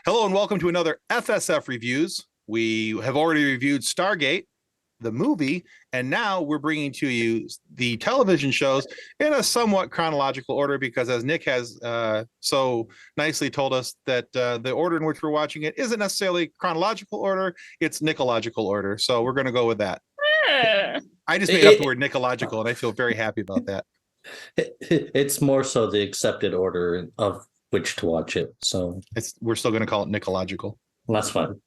Hello and welcome to another FSF Reviews. We have already reviewed Stargate, the movie, and now we're bringing to you the television shows in a somewhat chronological order because, as Nick has so nicely told us, that the order in which we're watching it isn't necessarily chronological order, it's Nickological order. So we're going to go with that. I just made up the word Nickological, and I feel very happy about that. It's more so the accepted order of which to watch it. So We're still going to call it Nickological. That's fine.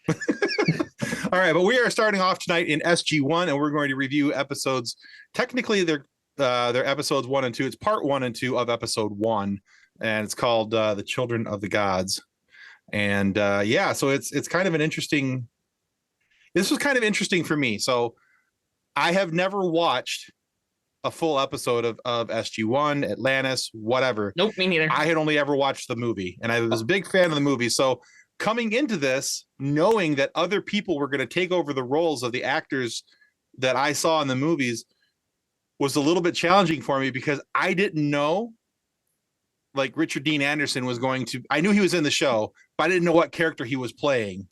All right, but we are starting off tonight in SG1, and we're going to review episodes. Technically, they're episodes 1 and 2. It's part 1 and 2 of episode 1, and it's called "The Children of the Gods." And so it's kind of an interesting. This was kind of interesting for me. So I have never watched a full episode of SG1, Atlantis, whatever. Nope, me neither. I had only ever watched the movie, and I was a big fan of the movie. So coming into this, knowing that other people were going to take over the roles of the actors that I saw in the movies was a little bit challenging for me because I didn't know, like, Richard Dean Anderson was going to, I knew he was in the show, but I didn't know what character he was playing.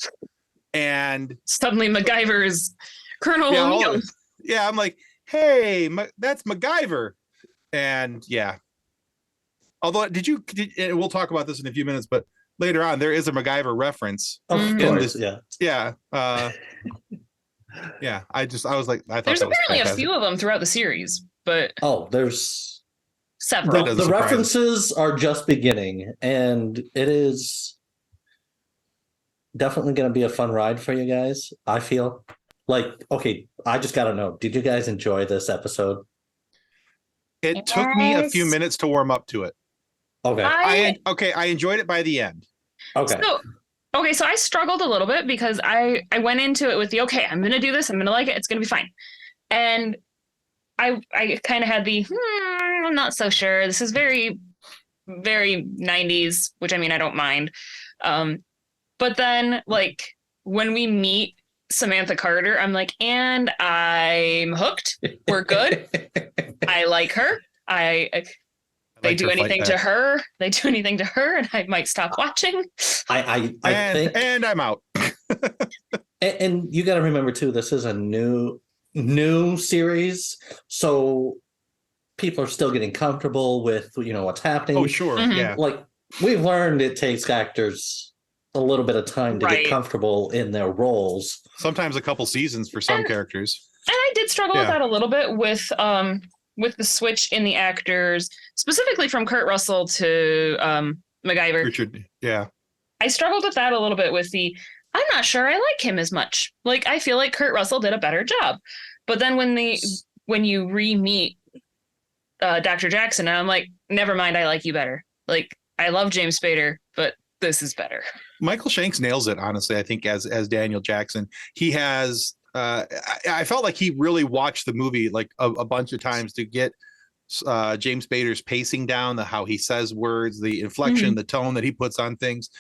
And suddenly MacGyver's Colonel O'Neill. Yeah, I'm like, hey, that's MacGyver. And yeah. Although, and we'll talk about this in a few minutes, but later on, there is a MacGyver reference. Of course, yeah. Yeah. Yeah. I was like, I thought there's apparently a few of them throughout the series, but there's several. The references are just beginning, and it is definitely going to be a fun ride for you guys. I feel like, okay, I just got to know, did you guys enjoy this episode? It took me a few minutes to warm up to it. Okay. I enjoyed it by the end. Okay. So I struggled a little bit because I went into it with I'm going to do this. I'm going to like it. It's going to be fine. And I kind of had I'm not so sure. This is very, very 90s, which I mean, I don't mind. But then, like, when we meet Samantha Carter, I'm like, and I'm hooked. We're good. I like her. They do anything to her. They do anything to her, and I might stop watching. I think, and I'm out. and you got to remember too, this is a new series, so people are still getting comfortable with what's happening. Oh, sure, yeah. Like, we've learned it takes actors a little bit of time to get comfortable in their roles. Sometimes a couple seasons for some characters. And I did struggle with that a little bit with the switch in the actors, specifically from Kurt Russell to MacGyver. Richard, yeah. I struggled with that a little bit with I'm not sure I like him as much. Like, I feel like Kurt Russell did a better job. But then when you re-meet Dr. Jackson, I'm like, never mind, I like you better. Like, I love James Spader, but this is better. Michael Shanks nails it, honestly, I think, as Daniel Jackson. He has I felt like he really watched the movie like a bunch of times to get James Spader's pacing down, how he says words, the inflection, the tone that he puts on things.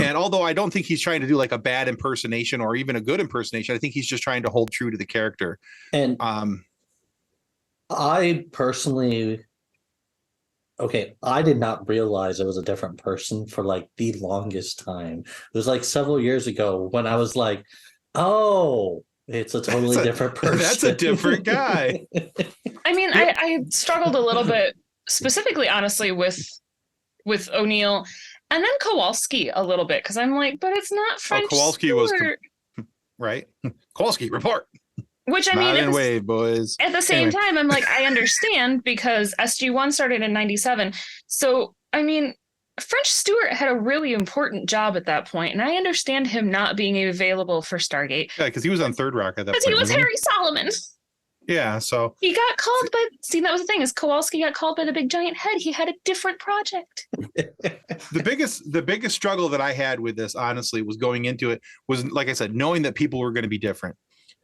And although I don't think he's trying to do like a bad impersonation or even a good impersonation, I think he's just trying to hold true to the character. And I personally, I did not realize it was a different person for like the longest time. It was like several years ago when I was like, oh, it's a totally different person. That's a different guy. I mean, I struggled a little bit, specifically, honestly, with O'Neill and then Kowalski a little bit, because I'm like, but it's not French. Kowalski Stewart. Was right. Kowalski, report. Which I mean, boys. At the same time, I'm like, I understand because SG1 started in 97. So, I mean, French Stewart had a really important job at that point, and I understand him not being available for Stargate. Yeah, because he was on Third Rock at that point. Because he was Harry Solomon. Yeah, so he got called by. See, that was the thing, is Kowalski got called by the big giant head. He had a different project. The biggest struggle that I had with this, honestly, was going into it was, like I said, knowing that people were going to be different.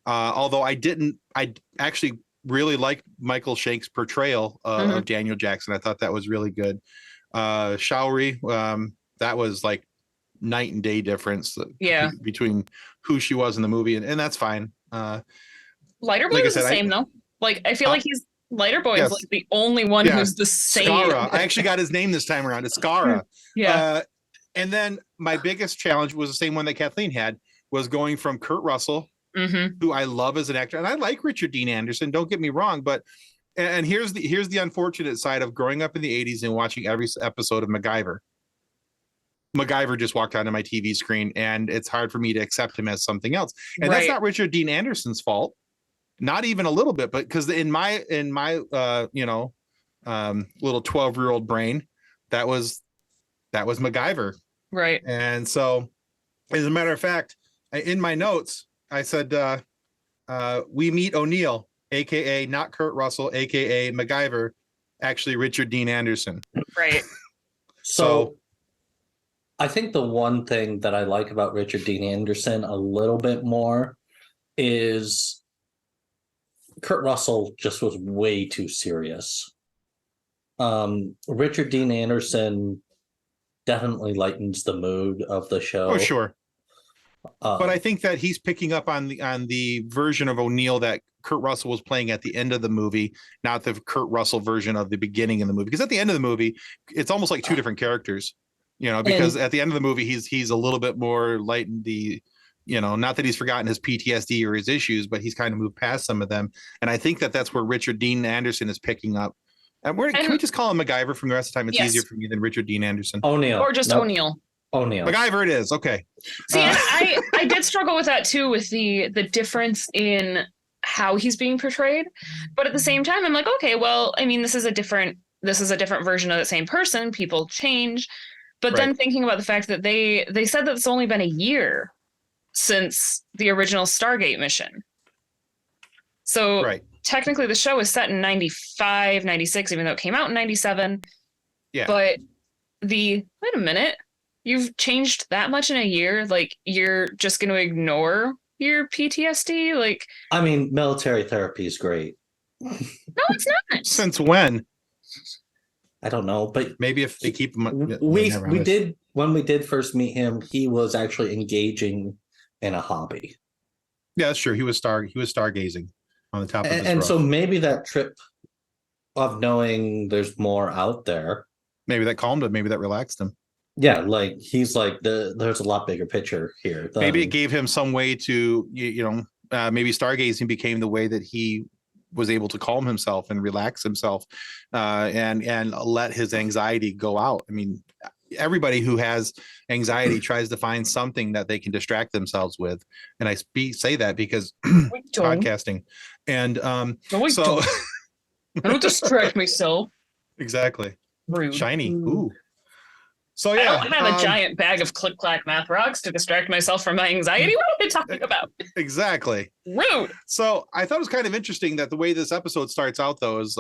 Although I actually really liked Michael Shanks' portrayal of Daniel Jackson. I thought that was really good. Showery, that was like night and day difference between who she was in the movie, and that's fine. Lighter Boy is the same though. Like, I feel like he's Lighter Boy is like the only one who's the same. Skara. I actually got his name this time around. It's Skara. Yeah. And then my biggest challenge was the same one that Kathleen had, was going from Kurt Russell, who I love as an actor, and I like Richard Dean Anderson, don't get me wrong, but and here's the unfortunate side of growing up in the 80s and watching every episode of MacGyver. MacGyver just walked onto my TV screen, and it's hard for me to accept him as something else. And that's not Richard Dean Anderson's fault, not even a little bit, but because in my little 12-year-old brain, that was MacGyver. Right. And so, as a matter of fact, in my notes, I said, we meet O'Neill, aka not Kurt Russell, aka MacGyver, actually Richard Dean Anderson. Right. So I think the one thing that I like about Richard Dean Anderson a little bit more is Kurt Russell just was way too serious. Richard Dean Anderson definitely lightens the mood of the show. Oh, sure. But I think that he's picking up on the version of O'Neill that Kurt Russell was playing at the end of the movie, not the Kurt Russell version of the beginning of the movie. Because at the end of the movie, it's almost like two different characters, because at the end of the movie, he's a little bit more light in the, not that he's forgotten his PTSD or his issues, but he's kind of moved past some of them. And I think that that's where Richard Dean Anderson is picking up. And can we just call him MacGyver from the rest of the time? It's easier for me than Richard Dean Anderson. O'Neill. Or just O'Neill. O'Neill. MacGyver it is. Okay. See, and I did struggle with that too, with the difference in how he's being portrayed. But at the same time, I'm like, okay, well, I mean, this is a different version of the same person. People change. But then thinking about the fact that they said that it's only been a year since the original Stargate mission. So technically the show is set in 95, 96, even though it came out in 97. Yeah. But wait a minute. You've changed that much in a year? Like, you're just going to ignore your PTSD? Like, I mean, military therapy is great. No, it's not. Since when? I don't know, but maybe if they keep him. We did when we did first meet him, he was actually engaging in a hobby. Yeah, that's true. He was stargazing on the top of his and roof. So maybe that trip of knowing there's more out there, maybe that calmed him, maybe that relaxed him. Yeah, like he's like there's a lot bigger picture here. Maybe it gave him some way to maybe stargazing became the way that he was able to calm himself and relax himself, and let his anxiety go out. I mean, everybody who has anxiety tries to find something that they can distract themselves with, and I say that because podcasting. And so I don't distract myself. Exactly. Rude. Shiny. Ooh. So yeah, I don't have a giant bag of click clack math rocks to distract myself from my anxiety. What are you talking about? Exactly. Rude. So I thought it was kind of interesting that the way this episode starts out, though, is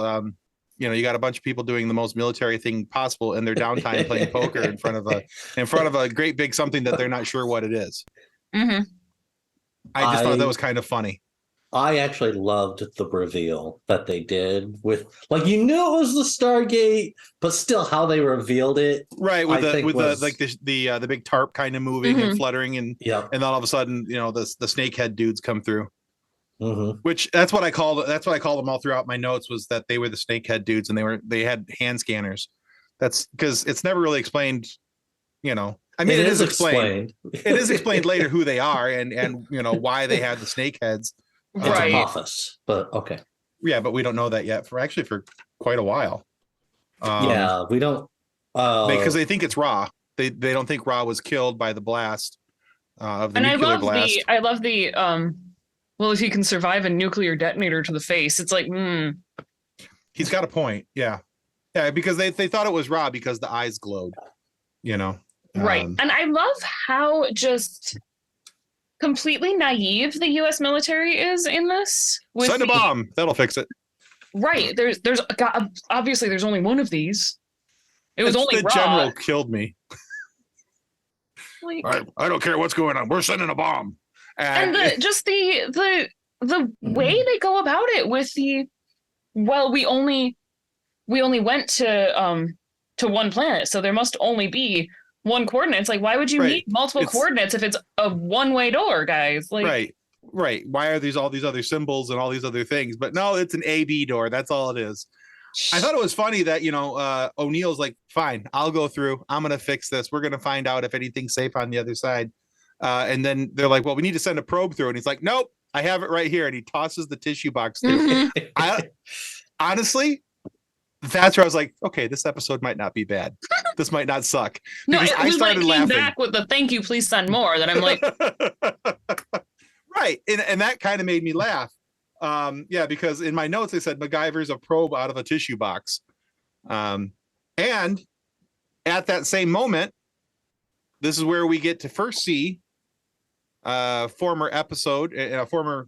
you got a bunch of people doing the most military thing possible in their downtime, playing poker in front of a great big something that they're not sure what it is. Mm-hmm. I just thought that was kind of funny. I actually loved the reveal that they did with, like, it was the Stargate, but still how they revealed it. Right, with the big tarp kind of moving and fluttering, and then all of a sudden, the snakehead dudes come through. Mm-hmm. Which that's what I called them all throughout my notes, was that they were the snakehead dudes, and they had hand scanners. That's because it's never really explained. I mean, it is explained. It is explained later who they are and why they had the snakeheads. Right. Office, but okay. Yeah, but we don't know that yet for quite a while. We don't because they think it's Ra. They don't think Ra was killed by the blast of the nuclear blast. I love the well, if he can survive a nuclear detonator to the face, it's like He's got a point. Yeah, because they thought it was Ra because the eyes glowed. Right, and I love how just completely naive the U.S. military is in this. Send a bomb. That'll fix it. Right. There's obviously there's only one of these. It was only the Ra. general killed me. Like, I don't care what's going on. We're sending a bomb. And the way they go about it with we only went to one planet, so there must only be one coordinate. It's like, why would you need multiple coordinates if it's a one-way door, guys? Like, right. Why are all these other symbols and all these other things? But no, it's an AB door. That's all it is. I thought it was funny that, O'Neill's like, fine, I'll go through. I'm going to fix this. We're going to find out if anything's safe on the other side. And then they're like, well, we need to send a probe through. And he's like, nope, I have it right here. And he tosses the tissue box through. Mhm. Honestly, that's where I was like, okay, this episode might not be bad. This might not suck. No, Because it I was started came laughing. back with the thank you, please send more. That I'm like, Right. And that kind of made me laugh. Yeah, because in my notes, they said MacGyver's a probe out of a tissue box. And at that same moment, this is where we get to first see former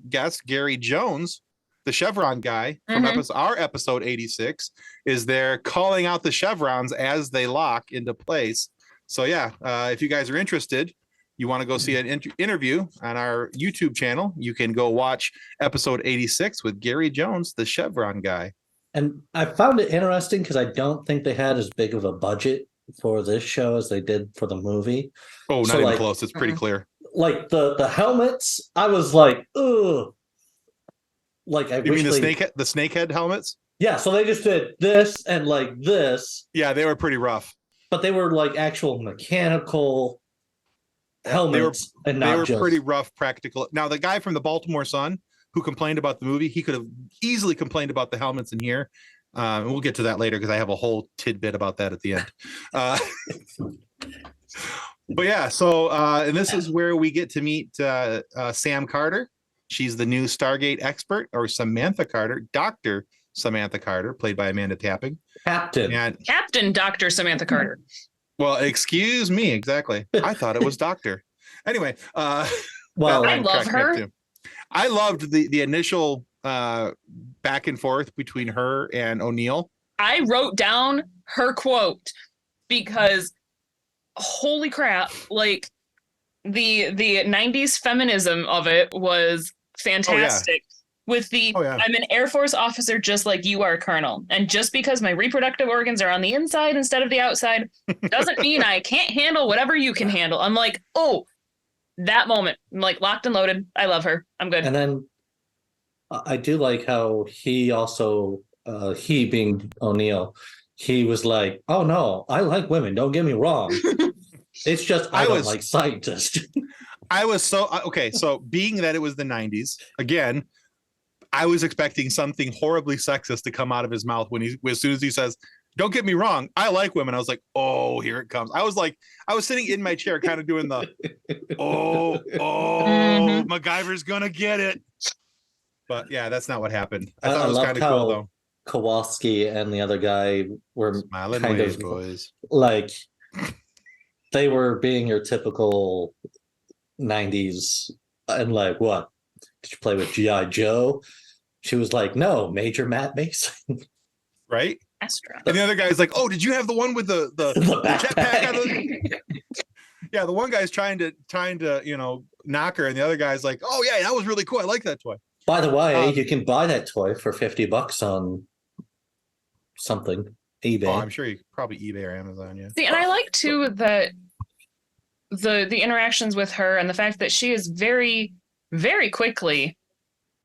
guest, Gary Jones, the Chevron guy from our episode 86, is there calling out the chevrons as they lock into place. So yeah, if you guys are interested, you want to go see an interview on our YouTube channel, you can go watch episode 86 with Gary Jones, the Chevron guy. And I found it interesting because I don't think they had as big of a budget for this show as they did for the movie. Oh, not even close. It's pretty clear. Like the helmets, I was like, ugh. Like You mean the snakehead helmets? Yeah, so they just did this and like this. Yeah, they were pretty rough. But they were like actual mechanical helmets, they were pretty rough practical. Now, the guy from the Baltimore Sun who complained about the movie, he could have easily complained about the helmets in here. And we'll get to that later because I have a whole tidbit about that at the end. But yeah, so and this is where we get to meet Sam Carter. She's the new Stargate expert, or Samantha Carter, Dr. Samantha Carter, played by Amanda Tapping. Captain Dr. Samantha Carter. Well, excuse me, exactly. I thought it was Doctor. Anyway, well, I love her. I loved the initial back and forth between her and O'Neill. I wrote down her quote because holy crap, like the 90s feminism of it was fantastic. With I'm an Air Force officer just like you are, Colonel. And just because my reproductive organs are on the inside instead of the outside doesn't mean I can't handle whatever you can handle. I'm like, oh, that moment. I'm like locked and loaded. I love her. I'm good. And then I do like how he also, he being O'Neill, he was like, oh no, I like women. Don't get me wrong. It's just I don't like scientists. I was so okay. So being that it was the 90s, again, I was expecting something horribly sexist to come out of his mouth as soon as he says, "Don't get me wrong, I like women." I was like, "Oh, here it comes." I was sitting in my chair, kind of doing the, MacGyver's gonna get it. But yeah, that's not what happened. I thought it was kind of cool though. Kowalski and the other guy were smiling kind ways, of boys. Like they were being your typical 90s and like, what? Did you play with G.I. Joe? She was like, no, Major Matt Mason. Right? Astra. And the other guy's like, oh, did you have the one with the jetpack? Yeah, the one guy's trying to knock her, and the other guy's like, oh yeah, that was really cool. I like that toy. By the way, you can buy that toy for $50 on something. eBay. Oh, I'm sure you probably eBay or Amazon, yeah. See, and I like too that the interactions with her and the fact that she is very, very quickly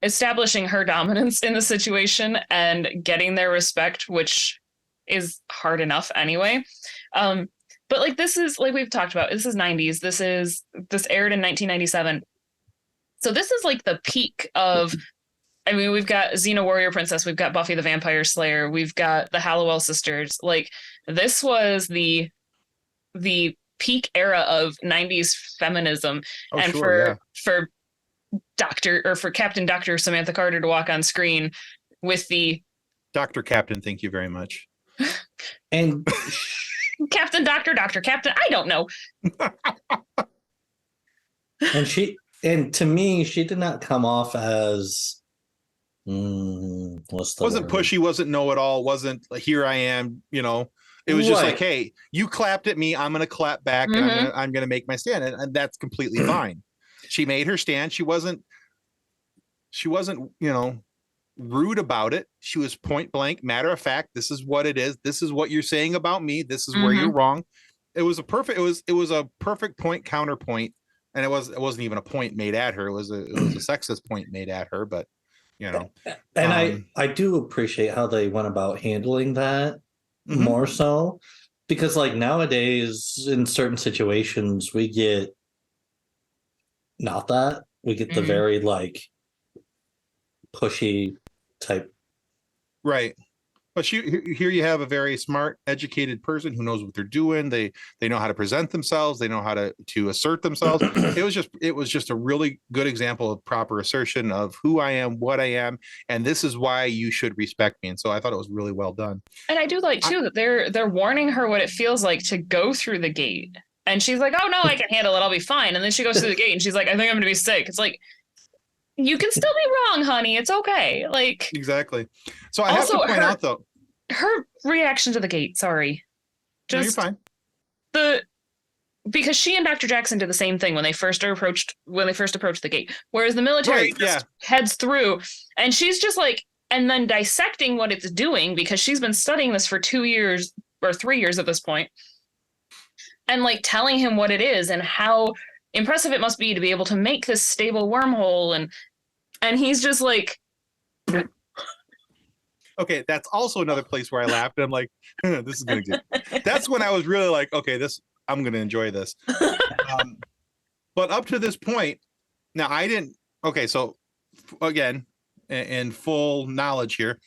establishing her dominance in the situation and getting their respect, which is hard enough anyway. But like this is like we've talked about, this is 90s. This aired in 1997. So this is like the peak of, I mean, we've got Xena Warrior Princess, we've got Buffy the Vampire Slayer, we've got the Hallowell Sisters. Like this was the peak era of 90s feminism. Oh, and sure, for Captain Dr. Samantha Carter to walk on screen with the Dr. Captain, thank you very much. And Captain Dr. Captain, I don't know. and to me, she did not come off as wasn't pushy, wasn't know-it-all, wasn't here I am, it was just like, hey, you clapped at me, I'm gonna clap back, and I'm gonna make my stand, and that's completely fine. She made her stand. She wasn't rude about it. She was point blank, matter of fact. This is what it is. This is what you're saying about me. This is where you're wrong. It was a perfect point counterpoint, and it wasn't even a point made at her. It was a sexist point made at her. But you know. And I do appreciate how they went about handling that more so, because like nowadays in certain situations we get not that. We get the very like pushy type. Right. But here you have a very smart, educated person who knows what they're doing. They know how to present themselves. They know how to assert themselves. It was just a really good example of proper assertion of who I am, what I am, and this is why you should respect me. And so I thought it was really well done. And I do like too that they're warning her what it feels like to go through the gate. And she's like, "Oh no, I can handle it. I'll be fine." And then she goes through the gate and she's like, "I think I'm going to be sick." It's like, you can still be wrong, honey. It's okay. Like, exactly. So I have to point out though, her reaction to the gate. Sorry, just no, you're fine. Because she and Dr. Jackson did the same thing when they first approached the gate. Whereas the military heads through, and she's just like, and then dissecting what it's doing because she's been studying this for 2 years or 3 years at this point, and like telling him what it is and how impressive it must be to be able to make this stable wormhole, and he's just like, okay, that's also another place where I laughed and I'm like, this is gonna get. That's when I was really like, okay, I'm gonna enjoy this. But up to this point, now I didn't. Okay, so again, in full knowledge here,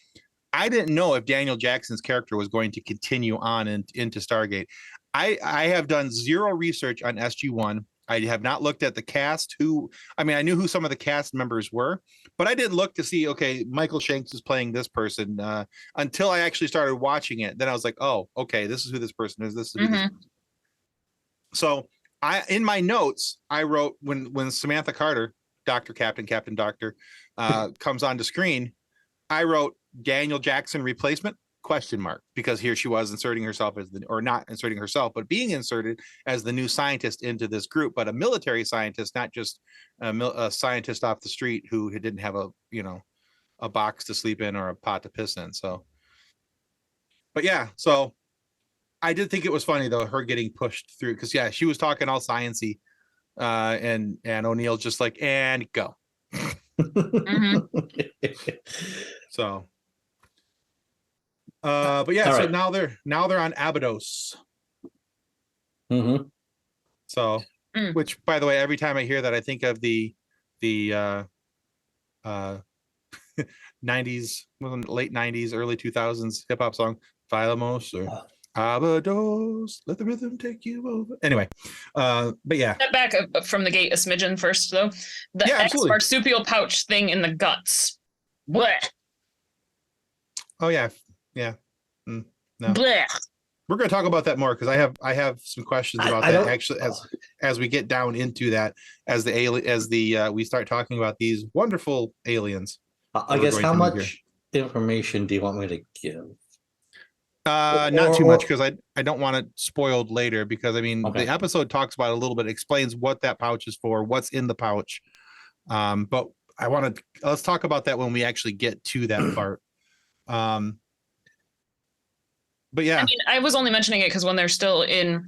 I didn't know if Daniel Jackson's character was going to continue on into Stargate. I have done zero research on SG1. I have not looked at the cast. I knew who some of the cast members were, but I didn't look to see, okay, Michael Shanks is playing this person until I actually started watching it. Then I was like, oh, okay, this is who this person is. This is who this person is. So in my notes, I wrote when Samantha Carter, Captain Doctor, comes onto screen, I wrote Daniel Jackson replacement ? Because here she was inserting herself or not inserting herself, but being inserted as the new scientist into this group, but a military scientist, not just a scientist off the street who didn't have a box to sleep in or a pot to piss in. So, but yeah, so I did think it was funny though, her getting pushed through, because she was talking all sciencey, and O'Neill just like, and go. So. But yeah, so now they're on Abydos. So, which by the way, every time I hear that, I think of the 90s, late 90s, early 2000s hip hop song, Philamos or Abydos, let the rhythm take you over. Anyway, but yeah. Step back from the gate a smidgen first, though. The marsupial pouch thing in the guts. Blech. Oh yeah. Yeah. No. Blech. We're going to talk about that more because I have some questions about that actually as we get down into that as we start talking about these wonderful aliens. I guess how much information do you want me to give? Not too much because I don't want it spoiled later because the episode talks about it a little bit, explains what that pouch is for, what's in the pouch. But let's talk about that when we actually get to that part. But yeah, I was only mentioning it because when they're still on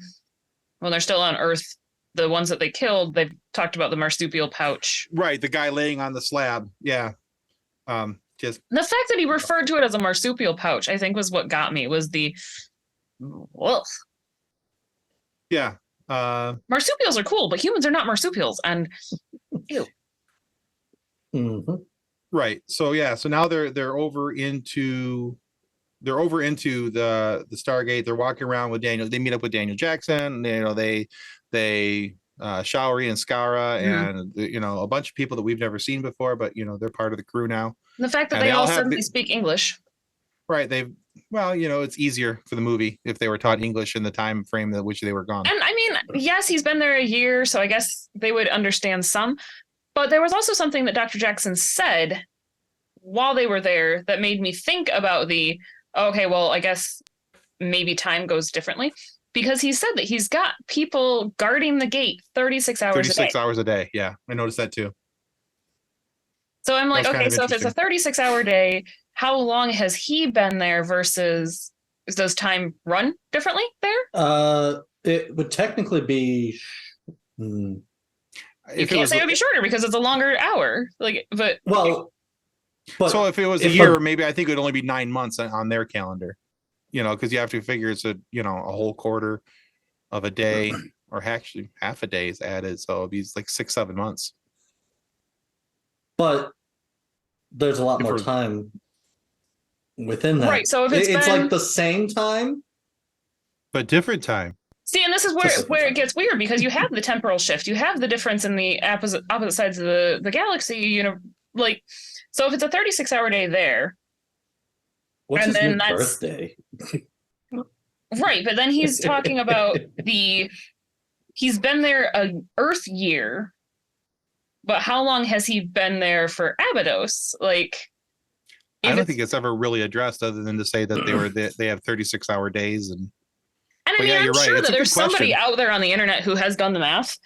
Earth, the ones that they killed, they've talked about the marsupial pouch. Right, the guy laying on the slab. Yeah. Just the fact that he referred to it as a marsupial pouch, I think, was what got me. Was the wolf. Yeah. Marsupials are cool, but humans are not marsupials, and ew. Right. So yeah. So now they're over into the Stargate. They're walking around with Daniel. They meet up with Daniel Jackson. They Showery and Skara and a bunch of people that we've never seen before, but they're part of the crew now. And the fact that they all suddenly speak English. Right. It's easier for the movie if they were taught English in the time frame in which they were gone. And yes, he's been there a year, so I guess they would understand some. But there was also something that Dr. Jackson said while they were there that made me think about I guess maybe time goes differently, because he said that he's got people guarding the gate 36 hours a day. 36 hours a day. Yeah, I noticed that too. So I'm like, okay, so if it's a 36-hour day, how long has he been there versus does time run differently there? It would technically be... You can't say it would be shorter because it's a longer hour. Well, But so if it was a year, maybe I think it would only be 9 months on their calendar. Because you have to figure it's a whole quarter of a day, or actually half a day is added, so it'd be like 6-7 months. But there's a lot more time within that. Right. So if it's like the same time, but different time. See, and this is where it gets weird, because you have the temporal shift, you have the difference in the opposite sides of the galaxy. Like, so if it's a 36-hour day there, what's his new birthday? Right, but then he's talking about he's been there an Earth year, but how long has he been there for Abydos? Like, I don't think it's ever really addressed, other than to say that they have 36-hour days. And I mean, I'm sure that there's somebody out there on the internet who has done the math,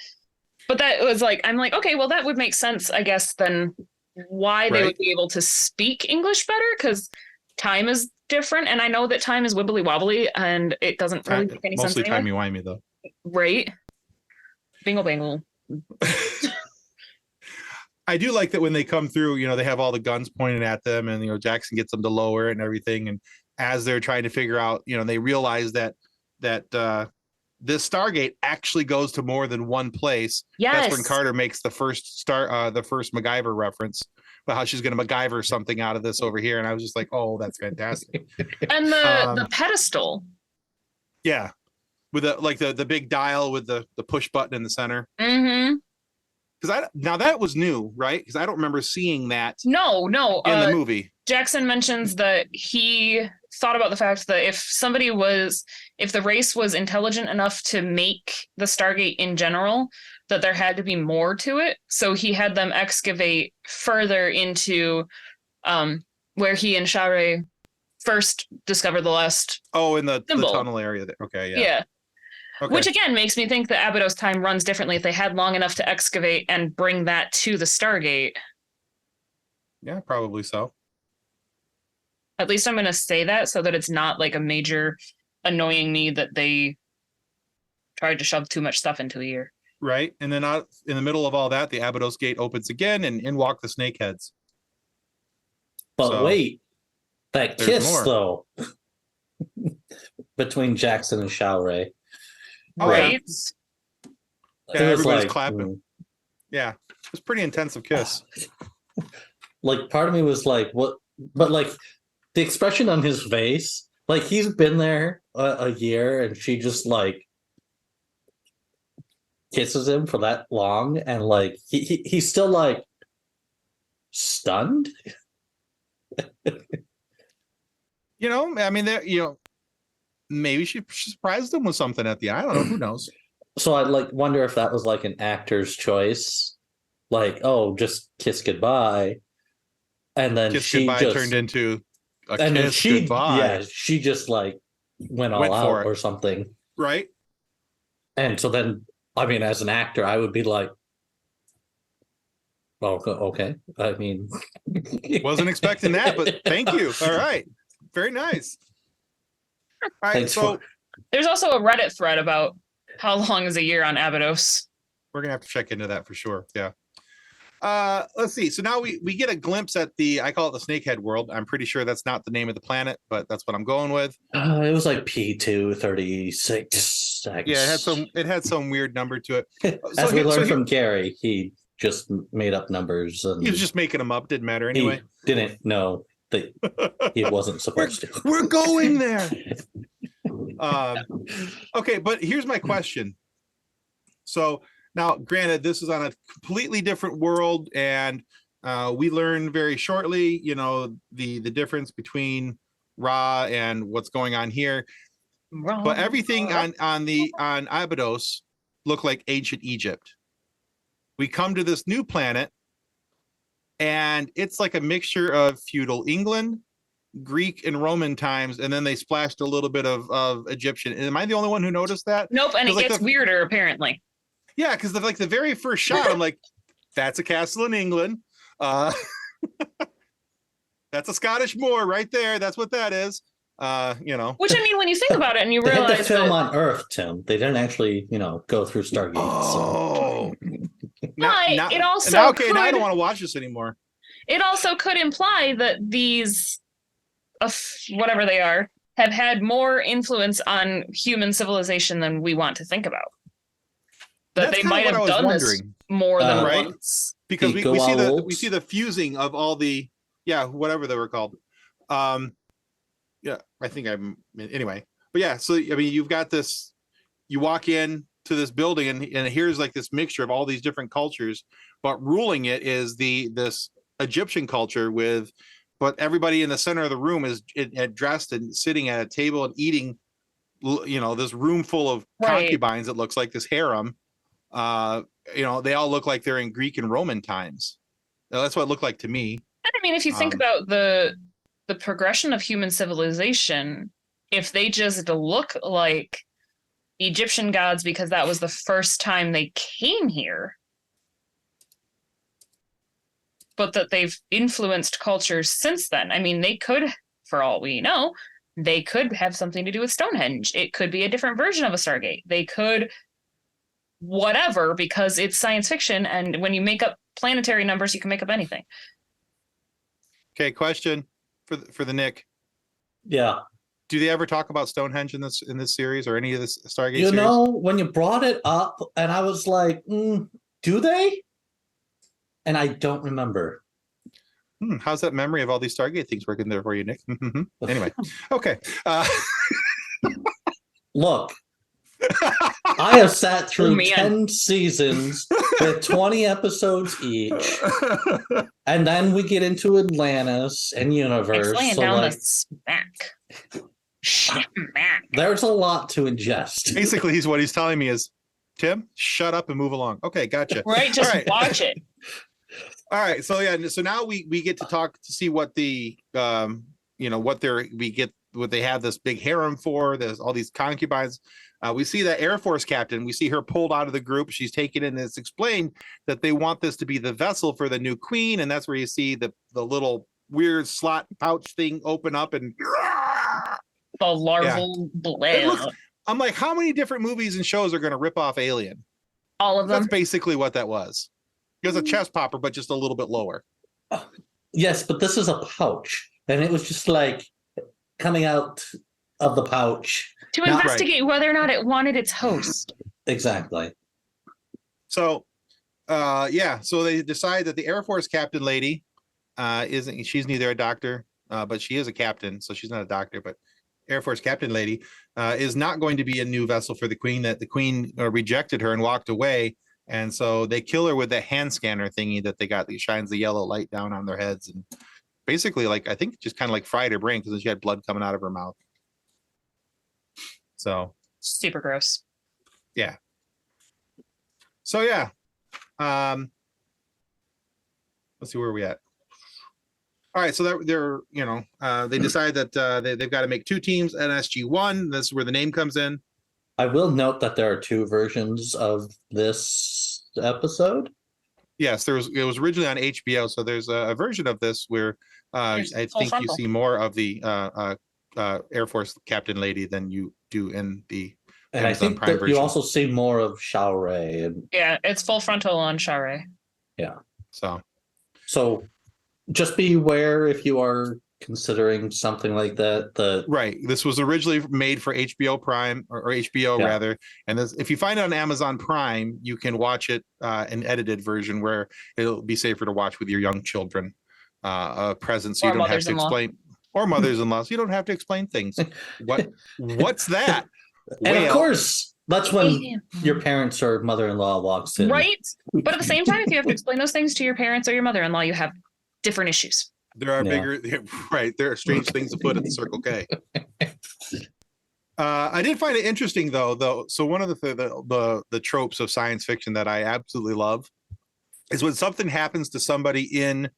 but that was like, I'm like, okay, well, that would make sense, I guess, then why they would be able to speak English better, because time is different, and I know that time is wibbly wobbly, and it doesn't really make any sense. Mostly timey-wimey, though. Right? Bingle bangle. I do like that when they come through, they have all the guns pointed at them, and Jackson gets them to lower it and everything. And as they're trying to figure out, they realize that this Stargate actually goes to more than one place. Yes. That's when Carter makes the first MacGyver reference about how she's going to MacGyver something out of this over here. And I was just like, oh, that's fantastic. And the pedestal. Yeah. With the big dial with the push button in the center. Mm-hmm. Because now that was new, right? Because I don't remember seeing that. No. In the movie. Jackson mentions that he thought about the fact that if the race was intelligent enough to make the Stargate in general, that there had to be more to it. So he had them excavate further into where he and Share first discovered the last in the tunnel area there. Okay, yeah. Yeah. Okay. Which again makes me think that Abydos time runs differently if they had long enough to excavate and bring that to the Stargate. Yeah, probably so. At least I'm going to say that so that it's not like a major annoying me that they tried to shove too much stuff into a year. Right. And then out in the middle of all that, the Abydos gate opens again, and in walk the snakeheads. But wait, that kiss though between Jackson and Shao-Ray. Oh, right. Yeah, everybody's clapping. Yeah. It was a pretty intensive kiss. Like, part of me was like, what? But like the expression on his face, like he's been there a year, and she just like kisses him for that long, and like he's still like stunned. I mean, maybe she surprised him with something at the end. I don't know. Who knows? So I like wonder if that was like an actor's choice, like, oh, just kiss goodbye, and then kiss goodbye turned into a kiss goodbye. Yeah, she just like went all out or something, right? And so then, I mean, as an actor, I would be like, "Oh, okay." I mean, wasn't expecting that, but thank you. All right, very nice. All right, there's also a Reddit thread about how long is a year on Abydos. We're gonna have to check into that for sure. Yeah. Let's see. So now we get a glimpse at I call it the Snakehead world. I'm pretty sure that's not the name of the planet, but that's what I'm going with. It was like P236. Yeah, it had some weird number to it. As we learned from Gary, he just made up numbers. And he was just making them up. Didn't matter anyway. He didn't know that he wasn't supposed to. We're going there. Okay, but here's my question. So now, granted, this is on a completely different world, and we learn very shortly, the difference between Ra and what's going on here. But everything on Abydos looked like ancient Egypt. We come to this new planet, and it's like a mixture of feudal England, Greek, and Roman times, and then they splashed a little bit of Egyptian. Am I the only one who noticed that? Nope, and it gets weirder apparently. Yeah, because the very first shot, I'm like, that's a castle in England. That's a Scottish moor right there. That's what that is. Which, I mean, when you think about it and you realize they had to film on Earth, Tim. They didn't actually, go through Stargate. Oh. It also now I don't want to watch this anymore. It also could imply that these, whatever they are, have had more influence on human civilization than we want to think about. That That's they kind of might what I have was done this wondering. more than Right? once. Because The we see the fusing of all the whatever they were called. Yeah, I think anyway. But yeah, so I mean, you've got this. You walk in to this building, and here's like this mixture of all these different cultures, but ruling it is this Egyptian culture but everybody in the center of the room is dressed and sitting at a table and eating. This room full of concubines. It looks like this harem. They all look like they're in Greek and Roman times. Now, that's what it looked like to me. I mean, if you think about the progression of human civilization, if they just look like Egyptian gods because that was the first time they came here, but that they've influenced cultures since then. I mean, they could, for all we know, they could have something to do with Stonehenge. It could be a different version of a Stargate. They could whatever, because it's science fiction, and when you make up planetary numbers, you can make up anything. Okay, question for the Nick. Yeah. Do they ever talk about Stonehenge in this series or any of this Stargate You series? know, when you brought it up, and I was like, do they? And I don't remember. How's that memory of all these Stargate things working there for you, Nick? Anyway, okay. Look, I have sat through 10 seasons with 20 episodes each, and then we get into Atlantis and Universe. It's laying so down like, the smack. There's a lot to ingest. Basically, what he's telling me is, Tim, shut up and move along. Okay, gotcha. Right, just watch it. All right, so so now we get to talk to see what the what they have this big harem for. There's all these concubines. We see that Air Force captain. We see her pulled out of the group. She's taken in. It's explained that they want this to be the vessel for the new queen, and that's where you see the little weird slot pouch thing open up and the larval blade. I'm like, how many different movies and shows are going to rip off Alien? All of them. That's basically what that was. It was a chest popper, but just a little bit lower. Yes, but this is a pouch, and it was just like coming out of the pouch to investigate whether or not it wanted its host. Exactly. So, so they decide that the Air Force captain lady she's neither a doctor, but she is a captain, so she's not a doctor, but Air Force captain lady is not going to be a new vessel for the queen. That the queen rejected her and walked away. And so they kill her with that hand scanner thingy that they got that shines the yellow light down on their heads. And basically, like, I think just kind of like fried her brain because she had blood coming out of her mouth. So super gross. Yeah. So yeah. Let's see where are we at. All right, so they're they decide that they've got to make two teams at SG1. This is where the name comes in. I will note that there are two versions of this episode. Yes, it was originally on HBO, so there's a version of this where I think you see more of the Air Force captain lady than you do in the and Amazon I think Prime that version. You also see more of Shaoray. Yeah, it's full frontal on Shaoray. Yeah. So just be aware if you are considering something like that. Right. This was originally made for HBO Prime or HBO rather. And if you find it on Amazon Prime, you can watch it an edited version where it'll be safer to watch with your young children present. So you don't have to explain, or mothers-in-law. So you don't have to explain things. What's that? And of course, that's when your parents or mother-in-law walks in. Right. But at the same time, if you have to explain those things to your parents or your mother-in-law, you have different issues. There are bigger, right? There are strange things to put in the Circle K. I did find it interesting, though. So one of the tropes of science fiction that I absolutely love is when something happens to somebody in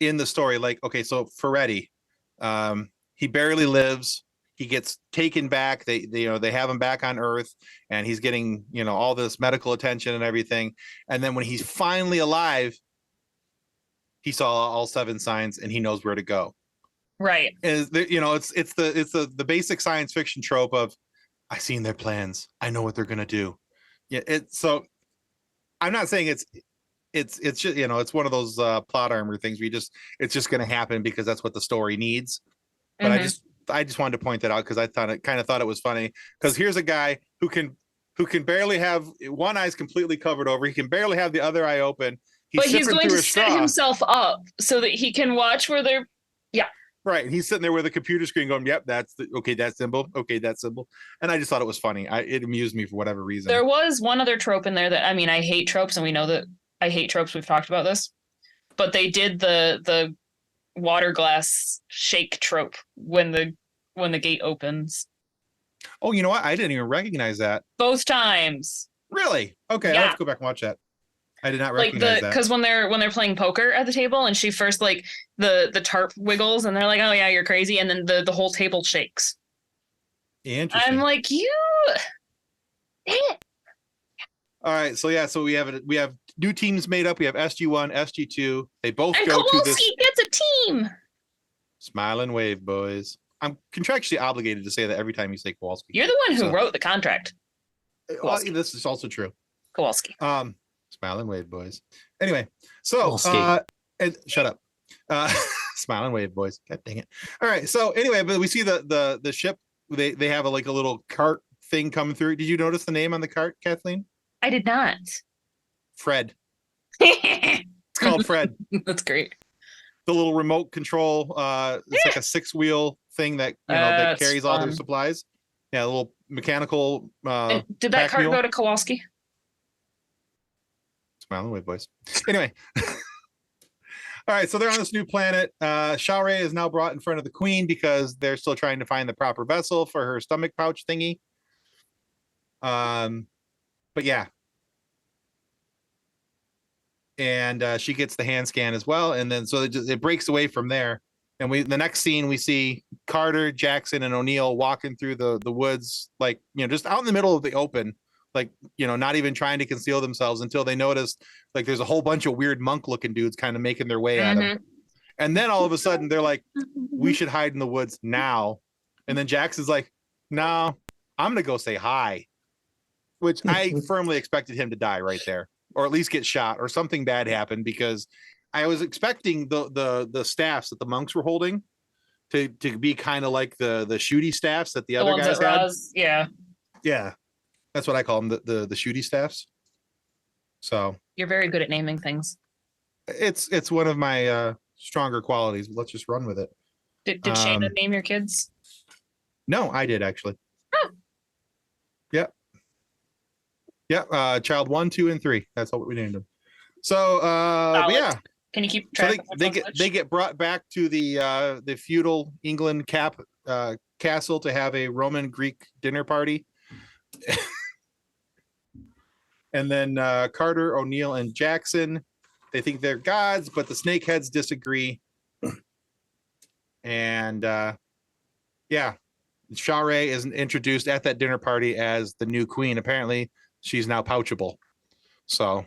the story. Like, okay, so Ferretti, he barely lives. He gets taken back. They have him back on Earth, and he's getting all this medical attention and everything. And then when he's finally alive, he saw all 7 signs and he knows where to go. Right. And it's the basic science fiction trope of, I've seen their plans. I know what they're going to do. Yeah. So I'm not saying it's just, it's one of those plot armor things where it's just going to happen because that's what the story needs. But I just wanted to point that out because I thought it was funny, because here's a guy who can barely have one eye's completely covered over. He can barely have the other eye open. He's going to set himself up so that he can watch where they're. Yeah. Right. He's sitting there with a computer screen going, yep, that's that symbol. Okay, that symbol. And I just thought it was funny. It amused me for whatever reason. There was one other trope in there that, I mean, I hate tropes, and we know that I hate tropes. We've talked about this. But they did the water glass shake trope when the gate opens. Oh, you know what? I didn't even recognize that. Both times. Really? Okay, Yeah. I'll have to go back and watch that. I did not recognize that. Because when they're playing poker at the table, and she first the tarp wiggles, and they're like, "Oh yeah, you're crazy," and then the whole table shakes. Interesting. I'm like, you. Dang it. All right, so we have new teams made up. We have SG1, SG2. They both And go Kowalski to this. gets a team. Smile and wave, boys. I'm contractually obligated to say that every time you say Kowalski. You're the one who wrote the contract. Well, this is also true. Kowalski. Smile and wave, boys. Anyway, so and shut up. Smile and wave, boys. God dang it. All right. So anyway, but we see the ship. They have a little cart thing coming through. Did you notice the name on the cart, Kathleen? I did not. Fred. It's called Fred. That's great. The little remote control. It's like a 6-wheel thing that that carries all their supplies. Yeah, a little mechanical. Did that cart go to Kowalski? Smile and wave, boys. Anyway. All right, so they're on this new planet. Sha're is now brought in front of the queen because they're still trying to find the proper vessel for her stomach pouch thingy. But yeah. And she gets the hand scan as well. And then so it breaks away from there. And the next scene, we see Carter, Jackson, and O'Neill walking through the woods, just out in the middle of the open, not even trying to conceal themselves until they notice there's a whole bunch of weird monk looking dudes kind of making their way at them. And then all of a sudden they're like, we should hide in the woods now. And then Jackson's like, no, I'm going to go say hi, which I firmly expected him to die right there, or at least get shot or something bad happen, because I was expecting the staffs that the monks were holding to be kind of like the shooty staffs that the other guys had. Yeah. Yeah. That's what I call them, the shooty staffs. So you're very good at naming things. It's one of my stronger qualities. Let's just run with it. Did Shayna name your kids? No, I did actually. Oh. Yep. Yep. Child 1, 2, and 3. That's what we named them. So but yeah. Can you keep track? So they get brought back to the feudal England castle to have a Roman Greek dinner party. And then Carter, O'Neill, and Jackson, they think they're gods, but the snakeheads disagree. And Sha're is introduced at that dinner party as the new queen. Apparently, she's now pouchable. So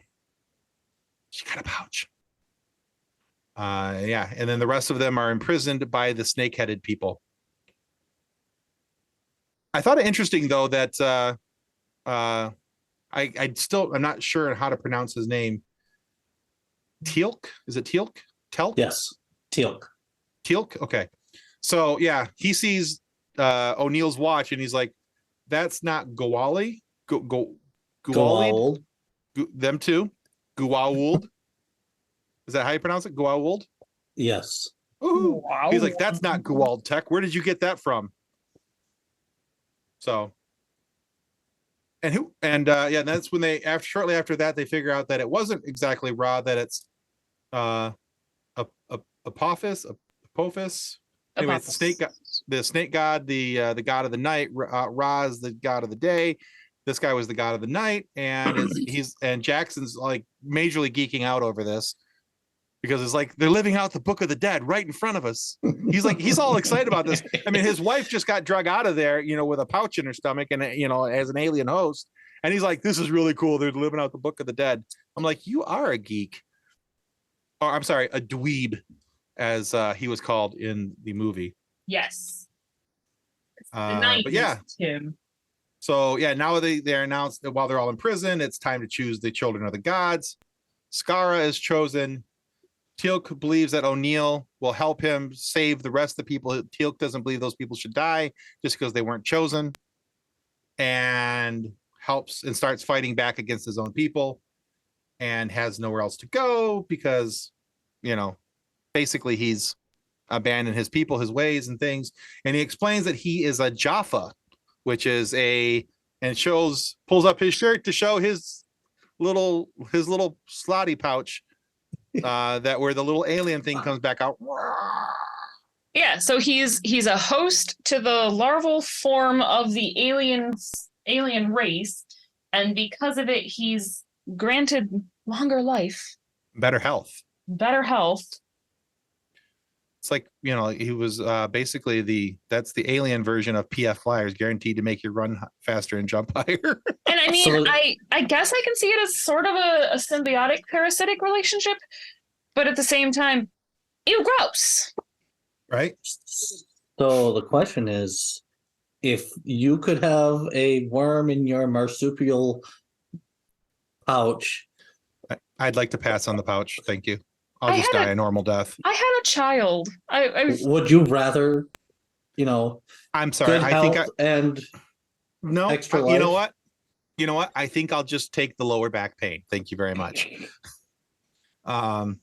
she got a pouch. And then the rest of them are imprisoned by the snake-headed people. I thought it interesting though that I'm not sure how to pronounce his name. Teal'c? Is it Teal'c? Telk? Yes, Teal'c. Teal'c? Okay. So yeah, he sees O'Neill's watch and he's like, that's not Goa'uld. Goa'uld. Them too. Goa'uld. Is that how you pronounce it? Goa'uld? Yes. Ooh. Wow. He's like, that's not Goa'uld tech. Where did you get that from? So, that's when shortly after that, they figure out that it wasn't exactly Ra, that it's Apophis. Anyway, it's the snake god, the god of the night. Ra is the god of the day. This guy was the god of the night, and and Jackson's majorly geeking out over this because it's like they're living out the Book of the Dead right in front of us. He's all excited about this. I mean, his wife just got drug out of there, with a pouch in her stomach and as an alien host, and he's like, this is really cool. They're living out the Book of the Dead. I'm like, you are a geek. Or I'm sorry, a dweeb, as he was called in the movie. Yes. But yeah. Him. So yeah, now they announced that while they're all in prison, it's time to choose the children of the gods. Skara is chosen. Teal'c believes that O'Neill will help him save the rest of the people. Teal'c doesn't believe those people should die just because they weren't chosen, and helps and starts fighting back against his own people, and has nowhere else to go because, basically he's abandoned his people, his ways and things. And he explains that he is a Jaffa, which is pulls up his shirt to show his little slotty pouch, that where the little alien thing comes back out. Yeah, so he's a host to the larval form of the alien race, and because of it, he's granted longer life, Better health. better health. It's like, he was basically that's the alien version of PF Flyers, guaranteed to make you run faster and jump higher. And I mean, I guess I can see it as sort of a symbiotic parasitic relationship, but at the same time, ew, gross. Right? So the question is, if you could have a worm in your marsupial pouch. I'd like to pass on the pouch. Thank you. I'll just die a normal death. I had a child. Would you rather, I'm sorry. I think no. Extra life? You know what? I think I'll just take the lower back pain. Thank you very much. Because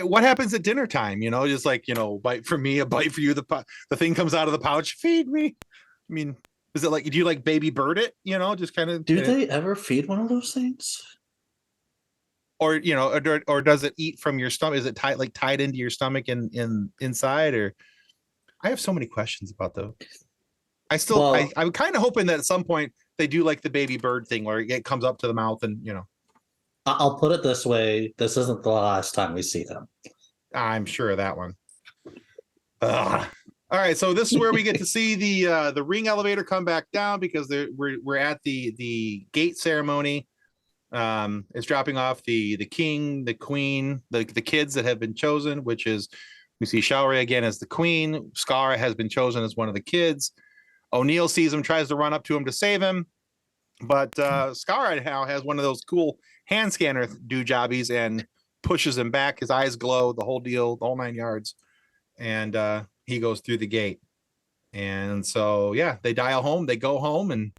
what happens at dinner time? Just like bite for me, a bite for you. The thing comes out of the pouch. Feed me. I mean, is it like, do you like baby bird it? Just kind of. Do they ever feed one of those things? Or or does it eat from your stomach? Is it tied into your stomach and inside? Or I have so many questions about those. I'm kind of hoping that at some point they do like the baby bird thing where it comes up to the mouth and I'll put it this way: this isn't the last time we see them. I'm sure of that one. All right, so this is where we get to see the ring elevator come back down because we're at the gate ceremony. It's dropping off the king, the queen, the kids that have been chosen, which is, we see Shaori again as the queen. Skara has been chosen as one of the kids. O'Neill sees him, tries to run up to him to save him, but Skara now has one of those cool hand scanner do-jobbies and pushes him back. His eyes glow, the whole deal, the whole 9 yards, and he goes through the gate. And so they dial home, they go home,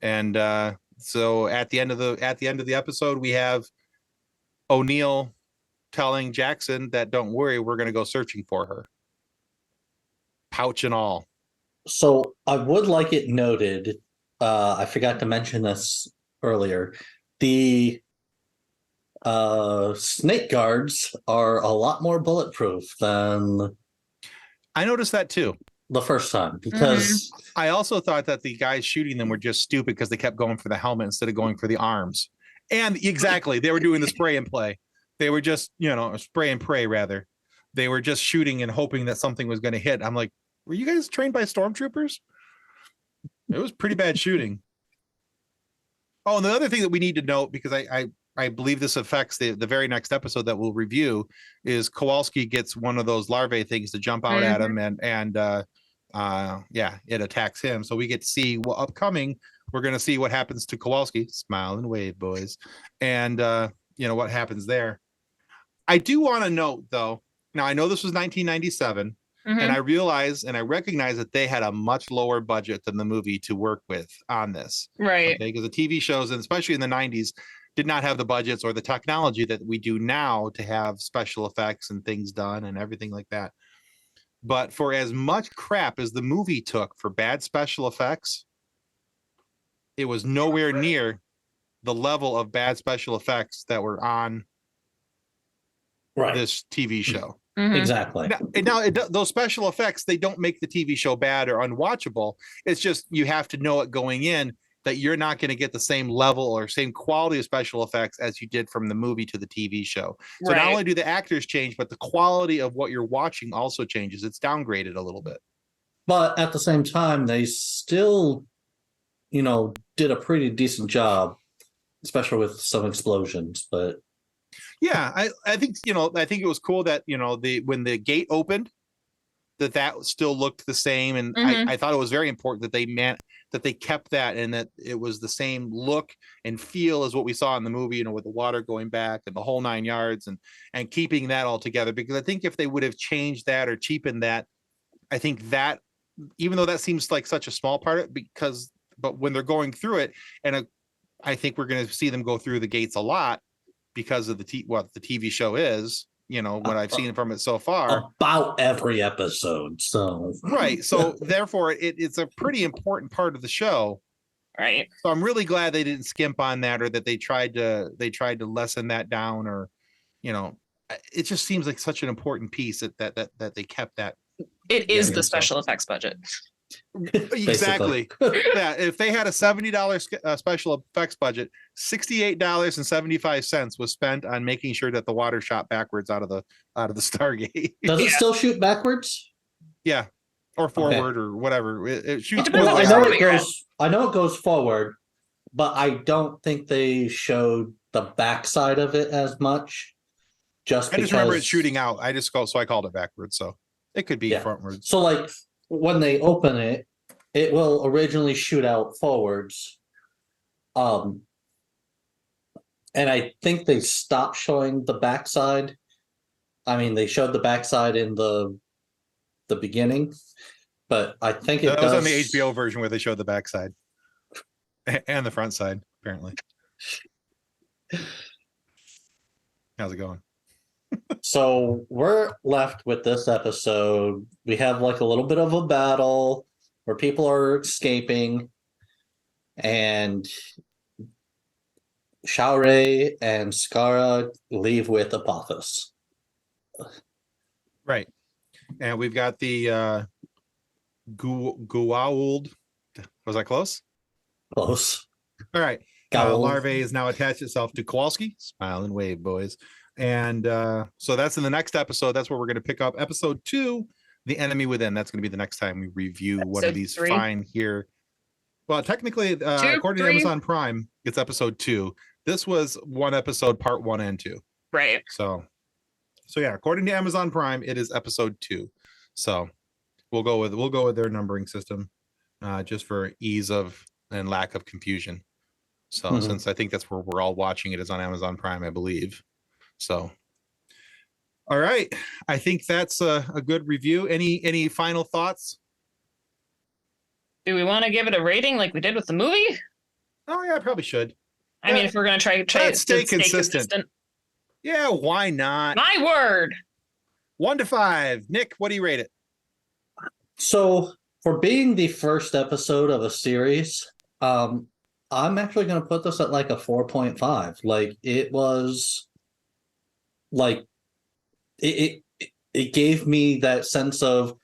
and so at the end of the episode, we have O'Neill telling Jackson that don't worry, we're going to go searching for her, pouch and all. So I would like it noted, I forgot to mention this earlier, the snake guards are a lot more bulletproof than I noticed that too the first time, because I also thought that the guys shooting them were just stupid because they kept going for the helmet instead of going for the arms. And exactly, they were doing the spray and play. They were just, spray and pray rather. They were just shooting and hoping that something was going to hit. I'm like, were you guys trained by stormtroopers? It was pretty bad shooting. Oh, and the other thing that we need to note, because I believe this affects the very next episode that we'll review, is Kowalski gets one of those larvae things to jump out at him, and it attacks him. So we get to see upcoming. We're going to see what happens to Kowalski. Smile and wave, boys, and what happens there. I do want to note, though. Now I know this was 1997. And I realize and I recognize that they had a much lower budget than the movie to work with on this. Right. Because the TV shows, and especially in the 90s, did not have the budgets or the technology that we do now to have special effects and things done and everything like that. But for as much crap as the movie took for bad special effects, it was nowhere near the level of bad special effects that were on this TV show. Exactly. Now those special effects, they don't make the TV show bad or unwatchable. It's just you have to know it going in that you're not going to get the same level or same quality of special effects as you did from the movie to the TV show. So not only do the actors change, but the quality of what you're watching also changes. It's downgraded a little bit. But at the same time, they still, did a pretty decent job, especially with some explosions. But yeah, I think it was cool that when the gate opened that still looked the same. And I thought it was very important that they kept that, and that it was the same look and feel as what we saw in the movie, with the water going back and the whole 9 yards, and keeping that all together. Because I think if they would have changed that or cheapened that, I think that, even though that seems like such a small part of it, but when they're going through it, and I think we're going to see them go through the gates a lot because of what the TV show is, what I've seen from it so far. About every episode. So right. So therefore it's a pretty important part of the show. Right. So I'm really glad they didn't skimp on that, or that they tried to lessen that down, or, it just seems like such an important piece that they kept that. It is the special effects budget. Exactly. Yeah. If they had a $70 special effects budget, $68.75 was spent on making sure that the water shot backwards out of the Stargate. Does it still shoot backwards? Yeah. Or forward, or whatever. It shoots. Well, I know it goes forward, but I don't think they showed the backside of it as much. I just remember it shooting out. So I called it backwards. So it could be frontwards. So like when they open it, it will originally shoot out forwards. And I think they stopped showing the backside. I mean, they showed the backside in the beginning, but I think it was on the HBO version where they showed the backside and the front side, apparently. How's it going? So we're left with this episode. We have like a little bit of a battle where people are escaping, and Shaurei and Skara leave with Apophis. Right. And we've got the Goa'uld. Was that close? Close. All right. Larvae is now attached itself to Kowalski. Smile and wave, boys. And so that's in the next episode. That's where we're going to pick up episode 2, The Enemy Within. That's going to be the next time we review one of these 3. fine here. Well, technically, according to Amazon Prime, it's episode 2. This was one episode, part 1 and 2. Right. So yeah, according to Amazon Prime, it is episode 2. So we'll go with their numbering system, just for ease of and lack of confusion. So since I think that's where we're all watching it, is on Amazon Prime, I believe. So, all right, I think that's a good review. Any final thoughts? Do we want to give it a rating like we did with the movie? Oh yeah, I probably should. I mean, if we're gonna try to stay consistent. Yeah, why not? My word. 1 to 5. Nick, what do you rate it? So for being the first episode of a series, I'm actually going to put this at like a 4.5. Like it was, like it gave me that sense of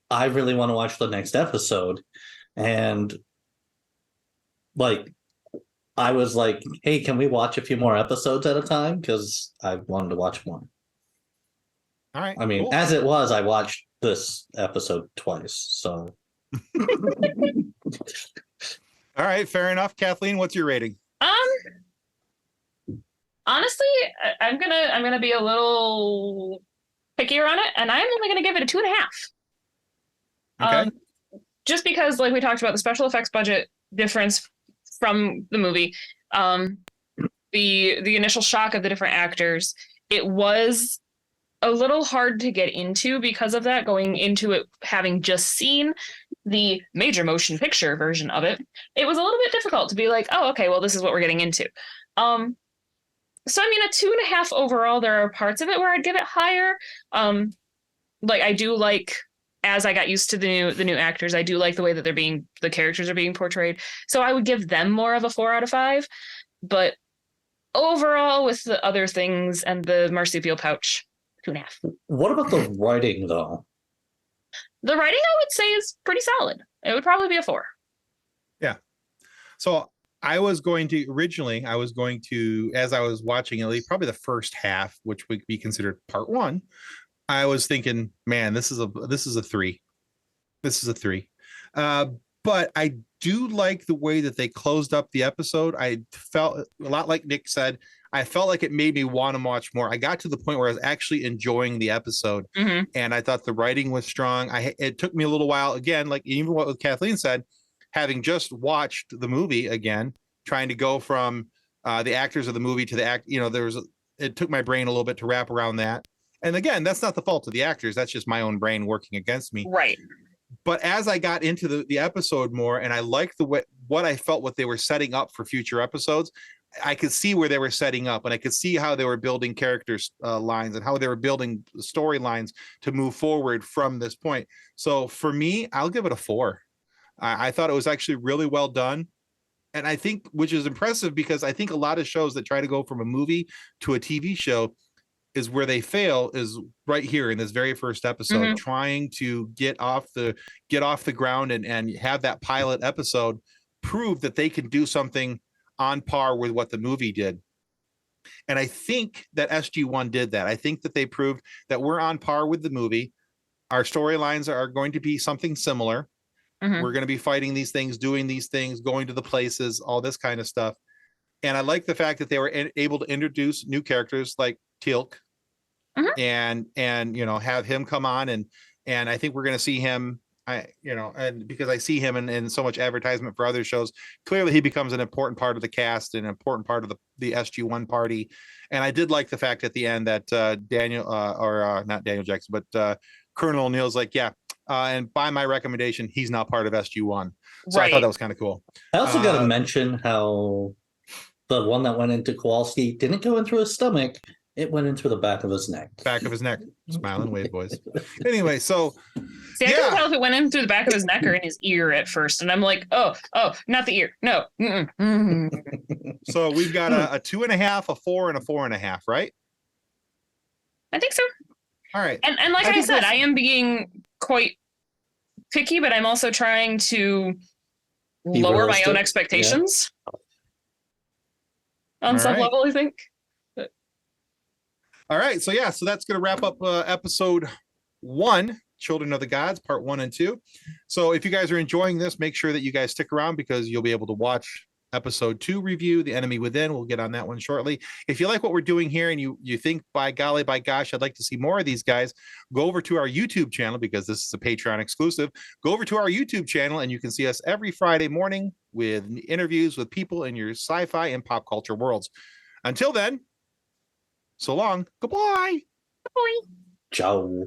I really want to watch the next episode, and like I was like, hey, can we watch a few more episodes at a time? Because I wanted to watch more. All right. I mean, cool. As it was, I watched this episode twice. So. All right, fair enough. Kathleen, what's your rating? Honestly, I'm gonna be a little pickier on it, and I'm only gonna give it a 2.5. Okay. Just because, like we talked about, the special effects budget difference from the movie, the initial shock of the different actors, it was a little hard to get into because of that, going into it having just seen the major motion picture version of it. It was a little bit difficult to be like, oh, okay, well, this is what we're getting into. So I mean, a 2.5 overall. There are parts of it where I'd give it higher. Like I do like, as I got used to the new actors, I do like the way that the characters are being portrayed. So I would give them more of a 4 out of 5. But overall, with the other things and the marsupial pouch, 2.5. What about the writing, though? The writing, I would say, is pretty solid. It would probably be a 4. Yeah. So I was going to, as I was watching at least probably the first half, which would be considered part 1, I was thinking, man, this is a 3. This is a 3. But I do like the way that they closed up the episode. I felt a lot like Nick said. I felt like it made me want to watch more. I got to the point where I was actually enjoying the episode, and I thought the writing was strong. It took me a little while, again, like even what Kathleen said, having just watched the movie again, trying to go from the actors of the movie to the act. It took my brain a little bit to wrap around that. And again, that's not the fault of the actors. That's just my own brain working against me. Right. But as I got into the episode more, and I liked what I felt what they were setting up for future episodes, I could see where they were setting up, and I could see how they were building characters lines and how they were building storylines to move forward from this point. So for me, I'll give it a 4. I thought it was actually really well done. And I think, which is impressive, because I think a lot of shows that try to go from a movie to a TV show is where they fail, is right here in this very first episode, trying to get off the ground and have that pilot episode prove that they can do something on par with what the movie did. And I think that SG1 did that. I think that they proved that we're on par with the movie. Our storylines are going to be something similar. We're going to be fighting these things, doing these things, going to the places, all this kind of stuff. And I like the fact that they were able to introduce new characters like Teal'c, and have him come on, and I think we're going to see him. And because I see him in so much advertisement for other shows, clearly he becomes an important part of the cast, and an important part of the SG1 party. And I did like the fact at the end that not Daniel Jackson, but Colonel O'Neill's like, and by my recommendation, he's not part of SG1. So I thought that was kind of cool. I also got to mention how the one that went into Kowalski didn't go in through his stomach. It went into the back of his neck. Back of his neck. Smile and wave, boys. Anyway, so see, I couldn't tell if it went in through the back of his neck or in his ear at first, and I'm like, oh, not the ear. No. So we've got a 2.5, a 4, and a 4.5, right? I think so. All right. And like I said, I am being quite picky, but I'm also trying to lower my own expectations on some level, I think. All right. So that's going to wrap up episode 1, Children of the Gods, part 1 and 2. So if you guys are enjoying this, make sure that you guys stick around, because you'll be able to watch episode 2 review, The Enemy Within. We'll get on that one shortly. If you like what we're doing here and you think, by golly, by gosh, I'd like to see more of these guys, go over to our YouTube channel, because this is a Patreon exclusive. Go over to our YouTube channel and you can see us every Friday morning with interviews with people in your sci-fi and pop culture worlds. Until then, so long. Goodbye. Goodbye. Ciao.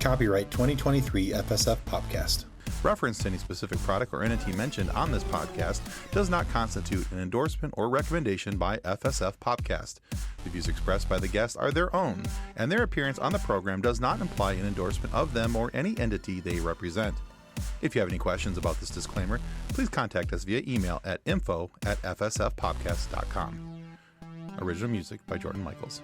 Copyright 2023 FSF PopCast. Reference to any specific product or entity mentioned on this podcast does not constitute an endorsement or recommendation by FSF PopCast. The views expressed by the guests are their own, and their appearance on the program does not imply an endorsement of them or any entity they represent. If you have any questions about this disclaimer, please contact us via email at info@fsfpopcast.com. Original music by Jordan Michaels.